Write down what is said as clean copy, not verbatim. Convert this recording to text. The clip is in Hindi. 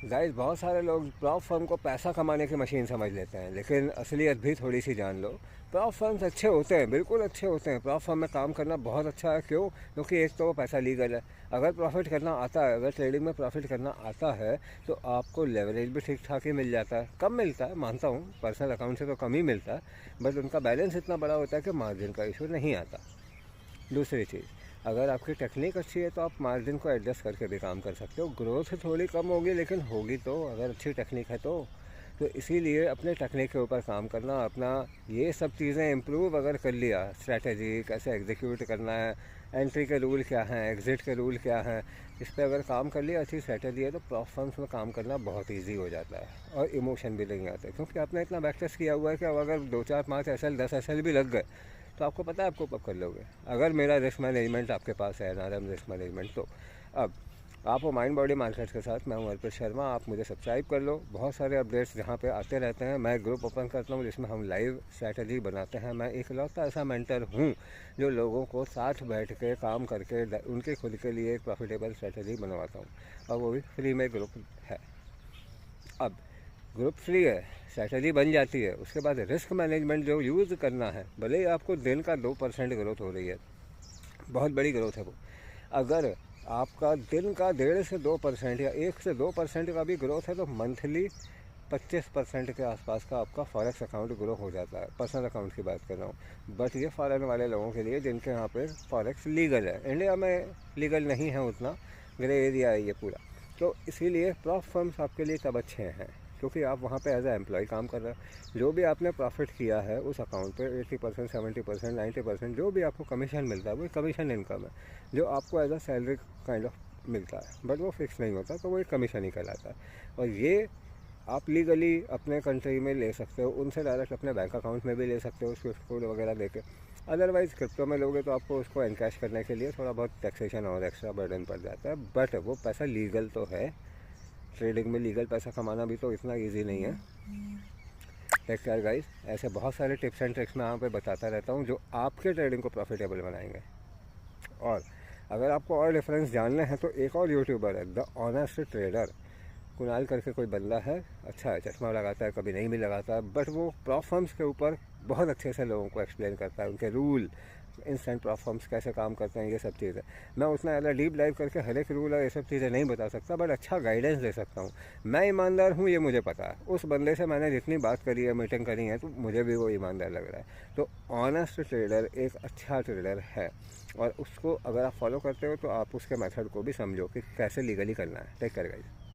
गाइस बहुत सारे लोग प्रॉप फर्म को पैसा कमाने की मशीन समझ लेते हैं, लेकिन असलियत भी थोड़ी सी जान लो। प्रॉप फर्म्स अच्छे होते हैं, बिल्कुल अच्छे होते हैं। प्रॉप फर्म में काम करना बहुत अच्छा है। क्यों? क्योंकि एक तो वो पैसा लीगल है। अगर प्रॉफिट करना आता है, अगर ट्रेडिंग में प्रॉफिट करना आता है, तो आपको लेवरेज भी ठीक ठाक ही मिल जाता है। कम मिलता है मानता हूँ, पर्सनल अकाउंट से तो कम ही मिलता है, बट उनका बैलेंस इतना बड़ा होता है कि मार्जिन का इशू नहीं आता। दूसरी चीज़, अगर आपकी टेक्निक अच्छी है तो आप मार्जिन को एडजस्ट करके भी काम कर सकते हो। ग्रोथ थोड़ी कम होगी लेकिन होगी तो, अगर अच्छी टेक्निक है तो इसीलिए अपने टेक्निक के ऊपर काम करना, अपना ये सब चीज़ें इम्प्रूव अगर कर लिया, स्ट्रैटेजी कैसे एग्जीक्यूट करना है, एंट्री के रूल क्या हैं, एग्ज़िट के रूल क्या हैं, इस पर अगर काम कर लिया, अच्छी स्ट्रैटेजी है, तो प्रॉप फर्म्स में काम करना बहुत ईजी हो जाता है और इमोशन भी नहीं आते, क्योंकि आपने इतना बैक टेस्ट किया हुआ है कि अब अगर 2 4 5 SL 10 SL भी लग गए तो आपको पता है आपको कब कर लोगे। अगर मेरा रिस्क मैनेजमेंट आपके पास है, NRM रिस्क मैनेजमेंट, तो अब आप वो माइंड बॉडी मार्केट्स के साथ, मैं हूँ अर्पित शर्मा, आप मुझे सब्सक्राइब कर लो। बहुत सारे अपडेट्स जहाँ पे आते रहते हैं। मैं ग्रुप ओपन करता हूँ जिसमें हम लाइव स्ट्रैटेजी बनाते हैं। मैं इकलौता ऐसा मेंटर हूँ जो लोगों को साथ बैठ के काम करके उनके खुद के लिए एक प्रॉफिटेबल स्ट्रैटेजी बनवाता हूँ, और वो भी फ्री में ग्रुप है। अब ग्रुप फ्री है, स्ट्रैटेजी बन जाती है, उसके बाद रिस्क मैनेजमेंट जो यूज़ करना है, भले ही आपको दिन का 2% ग्रोथ हो रही है, बहुत बड़ी ग्रोथ है वो। अगर आपका दिन का 1.5 से 2% या 1 से 2% का भी ग्रोथ है, तो मंथली 25% के आसपास का आपका फॉरेक्स अकाउंट ग्रो हो जाता है। पर्सनल अकाउंट की बात कर रहा हूँ, बट ये फॉरेन वाले लोगों के लिए जिनके यहाँ पे फॉरेक्स लीगल है। इंडिया में लीगल नहीं है उतना, ग्रे एरिया है ये पूरा। तो इसीलिए प्रॉप फर्म्स आपके लिए तब अच्छे हैं क्योंकि आप वहाँ पे एज ए एम्प्लॉय काम कर रहे हो। जो भी आपने प्रॉफिट किया है उस अकाउंट पे 80%, 70%, 90% जो भी आपको कमीशन मिलता है वो कमीशन इनकम है, जो आपको as a salary kind of मिलता है, बट वो फिक्स नहीं होता, तो वो एक कमीशन ही कहलाता है। और ये आप लीगली अपने कंट्री में ले सकते हो, उनसे डायरेक्ट अपने बैंक अकाउंट में भी ले सकते हो स्विफ्ट कोड वगैरह देके। अदरवाइज़ क्रिप्टो में लोगे तो आपको उसको एनकैश करने के लिए थोड़ा बहुत टैक्सेशन और एक्स्ट्रा बर्डन पड़ जाता है, बट वो पैसा लीगल तो है। ट्रेडिंग में लीगल पैसा कमाना भी तो इतना ईजी नहीं है। टेक केयर गाइस, ऐसे बहुत सारे टिप्स एंड ट्रिक्स मैं यहाँ पे बताता रहता हूँ जो आपके ट्रेडिंग को प्रॉफिटेबल बनाएंगे। और अगर आपको और डिफरेंस जानने हैं तो एक और यूट्यूबर है, द ऑनेस्ट ट्रेडर, कुणाल करके कोई बंदा है, अच्छा है, चश्मा लगाता है, कभी नहीं भी लगाता है, बट वो प्रॉप फर्म्स के ऊपर बहुत अच्छे से लोगों को एक्सप्लेन करता है, उनके रूल, इंस्टेंट प्रॉप फर्म्स कैसे काम करते हैं, ये सब चीज़ें। मैं उतना ज़्यादा डीप डाइव करके हर एक रूल और ये सब चीज़ें नहीं बता सकता, बट अच्छा गाइडेंस दे सकता हूँ। मैं ईमानदार हूँ ये मुझे पता है, उस बंदे से मैंने जितनी बात करी है, मीटिंग करी है, तो मुझे भी वो ईमानदार लग रहा है। तो ऑनेस्ट ट्रेडर एक अच्छा ट्रेडर है, और उसको अगर आप फॉलो करते हो तो आप उसके मेथड को भी समझो कि कैसे लीगली करना है। Take care guys.